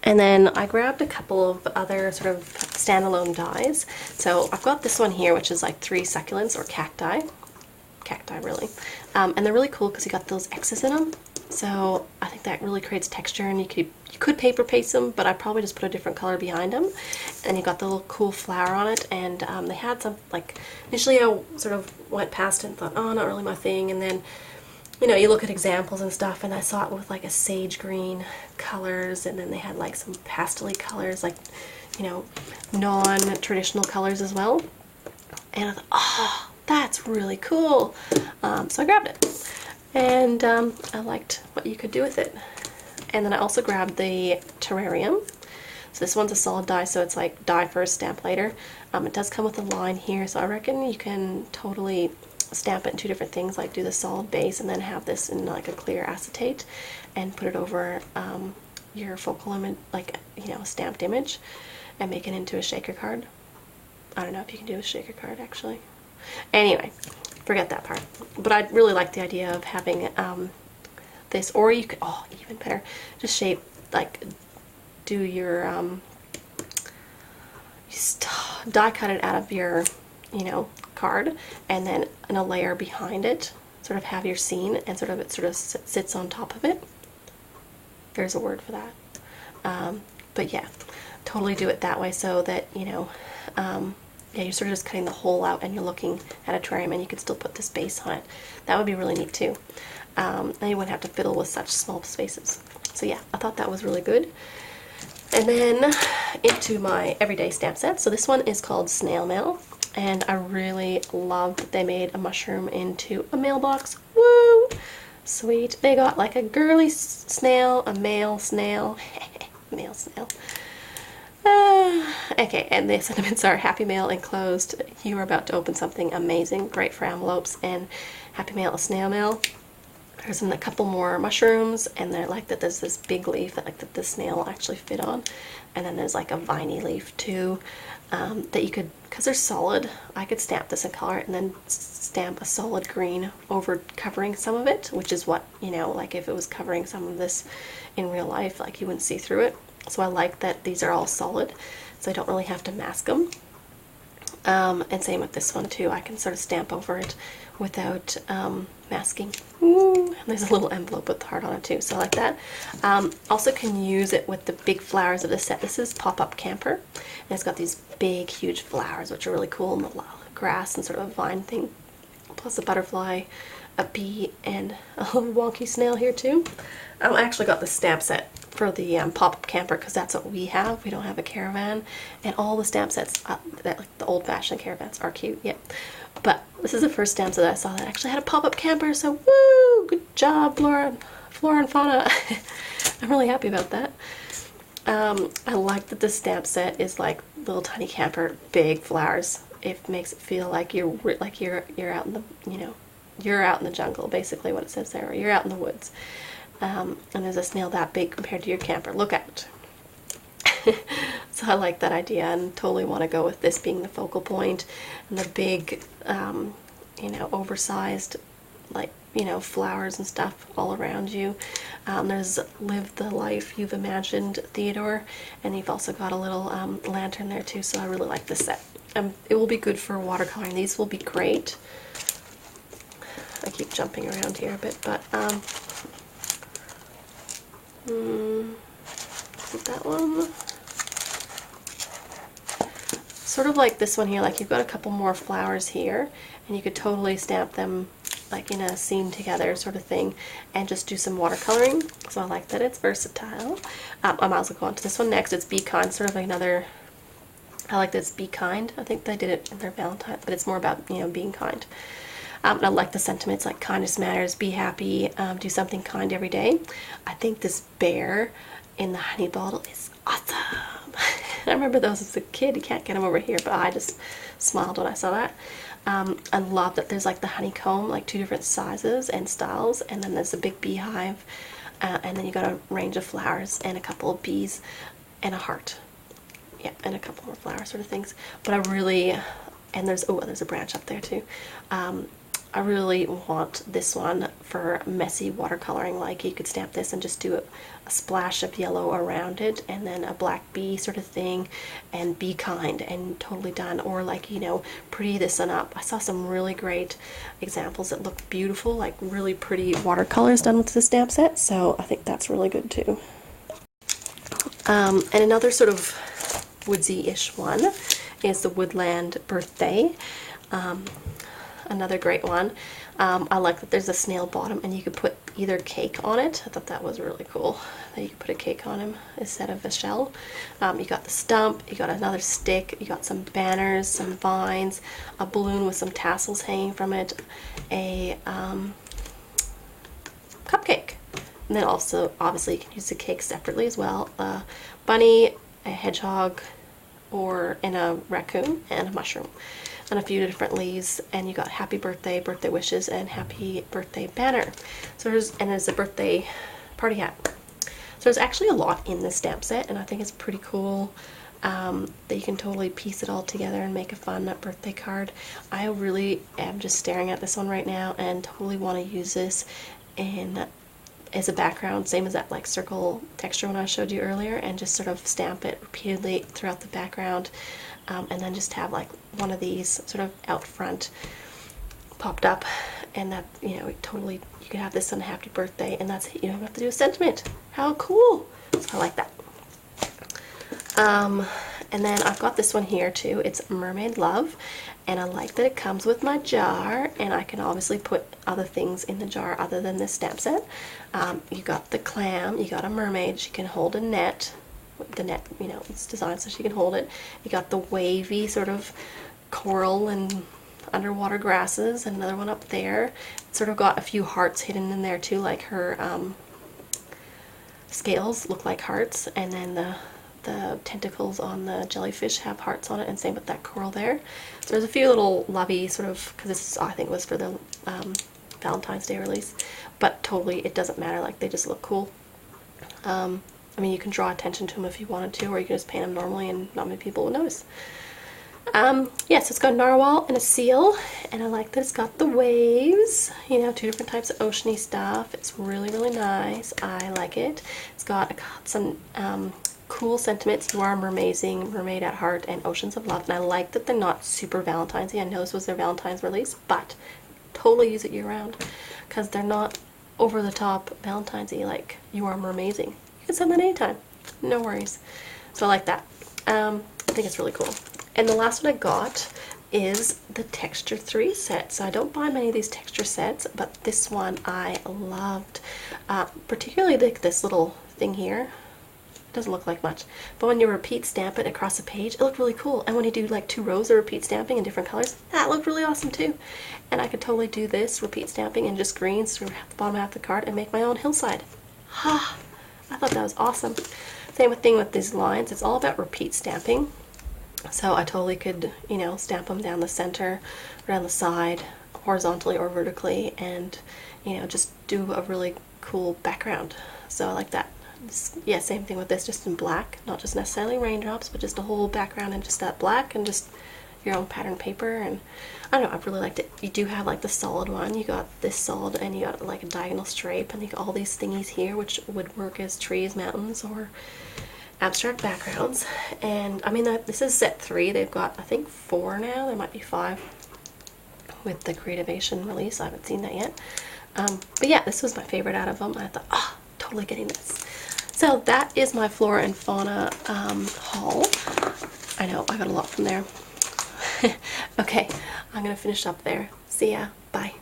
And then I grabbed a couple of other sort of standalone dies. So I've got this one here, which is like 3 succulents or cacti. Cacti, really. And they're really cool because you got those X's in them. So I think that really creates texture, and you could paper paste them, but I probably just put a different color behind them. And you got the little cool flower on it, and they had some, like, initially I sort of went past it and thought, oh, not really my thing, and then, you know, you look at examples and stuff, and I saw it with like a sage green colors, and then they had like some pastel-y colors, like, you know, non-traditional colors as well. And I thought, oh, that's really cool. So I grabbed it, and I liked what you could do with it. And then I also grabbed the Terrarium. So this one's a solid die, so it's like die first, stamp later. It does come with a line here, so I reckon you can totally stamp it in 2 different things, like do the solid base and then have this in like a clear acetate and put it over your focal image, like, you know, a stamped image, and make it into a shaker card. I don't know if you can do a shaker card actually. Anyway, forget that part. But I really like the idea of having this, or you could, oh, even better, just shape, like, do your just die cut it out of your, you know, card, and then in a layer behind it, sort of have your scene, and sort of it sort of sits on top of it. There's a word for that. But yeah, totally do it that way, so that, you know, yeah, you're sort of just cutting the hole out and you're looking at a terrarium, and you could still put this base on it. That would be really neat too. And you wouldn't have to fiddle with such small spaces. So yeah, I thought that was really good. And then into my everyday stamp set. So this one is called Snail Mail, and I really love that they made a mushroom into a mailbox. Woo! Sweet. They got like a girly snail, a male snail, male snail. Okay, and the sentiments are happy mail enclosed. You are about to open something amazing, great for envelopes, and happy mail, a snail mail. There's a couple more mushrooms, and they're like that there's this big leaf that like that the snail will actually fit on, and then there's like a viney leaf too, that you could, because they're solid, I could stamp this in color and then stamp a solid green over covering some of it, which is what, you know, like if it was covering some of this in real life, like you wouldn't see through it. So I like that these are all solid, so I don't really have to mask them. And same with this one too, I can sort of stamp over it without masking. Ooh, and there's a little envelope with the heart on it too, so I like that. Also can use it with the big flowers of the set. This is Pop-Up Camper, and it's got these big huge flowers which are really cool, and the grass and sort of a vine thing, plus a butterfly, a bee, and a little wonky snail here too. I actually got the stamp set for the Pop-Up Camper because that's what we have. We don't have a caravan, and all the stamp sets, that like the old-fashioned caravans, are cute. Yep. But this is the first stamp set that I saw that actually had a pop-up camper. So woo! Good job, Flora and Fauna. I'm really happy about that. I like that the stamp set is like little tiny camper, big flowers. It makes it feel like you're out in the, you know, you're out in the jungle, basically what it says there, or you're out in the woods. And there's a snail that big compared to your camper. Look out. So I like that idea, and totally want to go with this being the focal point, and the big, you know, oversized, like, you know, flowers and stuff all around you. There's Live the Life You've Imagined, Theodore, and you've also got a little lantern there too, so I really like this set. It will be good for watercoloring. These will be great. I keep jumping around here a bit, but is it that one? Sort of like this one here, like you've got a couple more flowers here, and you could totally stamp them like in a scene together sort of thing, and just do some watercoloring. So I like that it's versatile. I might as well go on to this one next. It's Be Kind, sort of like another, I like that it's Be Kind. I think they did it in their Valentine, but it's more about, you know, being kind. And I like the sentiments like kindness matters, be happy, do something kind every day. I think this bear in the honey bottle is awesome. I remember those as a kid. You can't get them over here, but I just smiled when I saw that. I love that there's like the honeycomb, like 2 different sizes and styles, and then there's a big beehive, and then you got a range of flowers and a couple of bees and a heart. Yeah, and a couple more flower sort of things. But I really, and there's a branch up there too. I really want this one for messy watercoloring. Like you could stamp this and just do a splash of yellow around it, and then a black bee sort of thing, and be kind, and totally done. Or like, you know, pretty this one up. I saw some really great examples that look beautiful, like really pretty watercolors done with the stamp set, so I think that's really good too. And another sort of woodsy-ish one is the Woodland Birthday. Another great one. I like that there's a snail bottom and you could put either cake on it. I thought that was really cool that you could put a cake on him instead of a shell. You got the stump, you got another stick, you got some banners, some vines, a balloon with some tassels hanging from it, a cupcake. And then also, obviously, you can use the cake separately as well. A bunny, a hedgehog, and a raccoon, and a mushroom. And a few different leaves, and you got happy birthday, birthday wishes, and happy birthday banner. So there's a birthday party hat. So there's actually a lot in this stamp set, and I think it's pretty cool that you can totally piece it all together and make a fun birthday card. I really am just staring at this one right now and totally want to use this as a background, same as that like circle texture one I showed you earlier, and just sort of stamp it repeatedly throughout the background, and then just have like one of these sort of out front popped up, and that, you know, totally you could have this on a happy birthday, and that's, you don't have to do a sentiment. How cool! So I like that. And then I've got this one here too. It's Mermaid Love, and I like that it comes with my jar, and I can obviously put other things in the jar other than this stamp set. You got the clam, you got a mermaid, she can hold a net. The net, you know, it's designed so she can hold it. You got the wavy sort of coral and underwater grasses, and another one up there. It's sort of got a few hearts hidden in there too, like her scales look like hearts, and then the tentacles on the jellyfish have hearts on it, and same with that coral there. So there's a few little lovey sort of, because this I think was for the Valentine's Day release, but totally it doesn't matter, like they just look cool. I mean, you can draw attention to them if you wanted to, or you can just paint them normally and not many people will notice. Yeah, so it's got a narwhal and a seal, and I like that it's got the waves, you know, two different types of oceany stuff. It's really, really nice. I like it. It's got some cool sentiments. You are amazing, mermaid at heart, and oceans of love. And I like that they're not super Valentine's-y. I know this was their Valentine's release, but totally use it year-round, because they're not over-the-top Valentine's-y like you are amazing. You can send that anytime, no worries. So I like that. I think it's really cool. And the last one I got is the Texture 3 set. So I don't buy many of these texture sets, but this one I loved. Particularly this little thing here. It doesn't look like much, but when you repeat stamp it across a page, it looked really cool. And when you do like 2 rows of repeat stamping in different colors, that looked really awesome too. And I could totally do this repeat stamping in just greens through the bottom half of the card and make my own hillside. Ha! I thought that was awesome. Same thing with these lines. It's all about repeat stamping. So I totally could, you know, stamp them down the center, or down the side, horizontally or vertically, and, you know, just do a really cool background. So I like that. Yeah, same thing with this, just in black, not just necessarily raindrops, but just a whole background and just that black, and just your own pattern paper. And I don't know, I really liked it. You do have like the solid one, you got this solid, and you got like a diagonal stripe, and you got all these thingies here which would work as trees, mountains, or abstract backgrounds. And I mean, this is set 3. They've got, I think, 4 now. There might be 5 with the Creativation release. I haven't seen that yet. But yeah, this was my favorite out of them. I thought, oh, totally getting this. So that is my Flora and Fauna haul. I know, I got a lot from there. Okay, I'm gonna finish up there. See ya. Bye.